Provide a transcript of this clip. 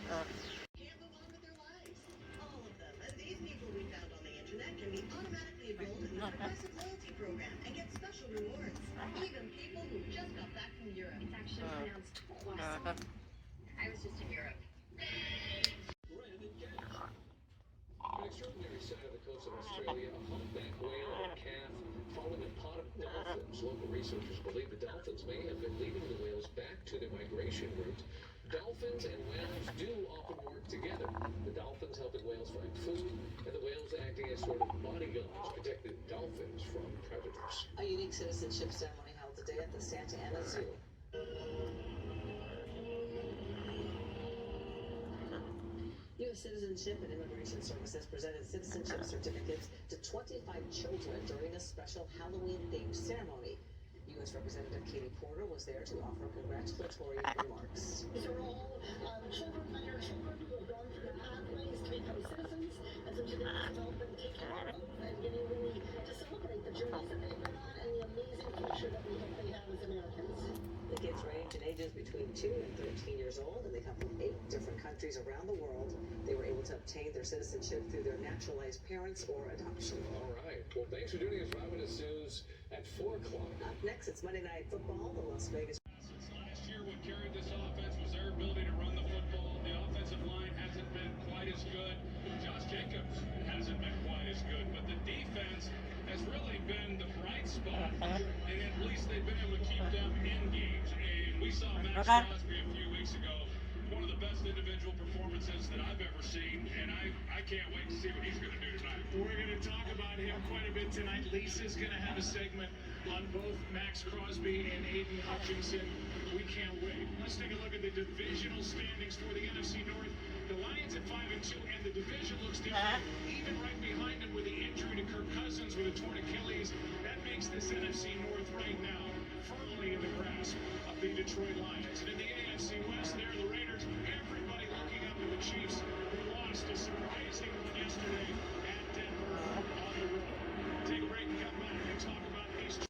Can't move on with their lives. All of them. And these people we found on the internet can be automatically enrolled in the Progressive Loyalty Program and get special rewards. Even people who just got back from Europe. It's actually pronounced croissant. I was just in Europe. An extraordinary sight on the coast of Australia, a humpback whale and a calf following a pod of dolphins. Local researchers believe the dolphins may have been leading the whales back to their migration route. Dolphins and whales do often work together. The dolphins helping whales find food, and the whales acting as sort of bodyguards, protecting dolphins from predators. A unique citizenship ceremony held today at the Santa Ana Zoo. U.S. Citizenship and Immigration Services presented citizenship certificates to 25 children during a special Halloween-themed ceremony. U.S. Representative Katie Porter was there to offer congratulatory remarks. These are all children and your children who have gone through the pathways to become citizens, and so today is about them take care of them and getting really to celebrate the journeys that they've been on and the amazing future that we hope they have as Americans. The kids range in ages between 2 and 13 years old, and they come from 8 different countries around the world. They were able to obtain their citizenship through their naturalized parents or adoption. All right. Well, thanks for joining us, Robin. As news at 4 o'clock. Up next, it's Monday Night Football, the Las Vegas. Last year, what carried this offense was their ability to run the football. The offensive line hasn't been quite as good. Josh Jacobs hasn't been quite as good, but the defense has really been the bright spot, and at least they've been able to keep them in games. And we saw Max Crosby a few weeks ago, one of the best individual performances that I've ever seen, and I can't wait to see what he's going to do tonight. We're going to talk about him quite a bit tonight. Lisa's going to have a segment on both Max Crosby and Aiden Hutchinson. We can't wait. Let's take a look at the divisional standings for the NFC North. The Lions at 5-2, and the division looks different. Even right behind them with the injury to Kirk Cousins with a torn Achilles, that makes this NFC North right now firmly in the grasp of the Detroit Lions. And in the AFC West, there are the Raiders. Everybody looking up to the Chiefs, who lost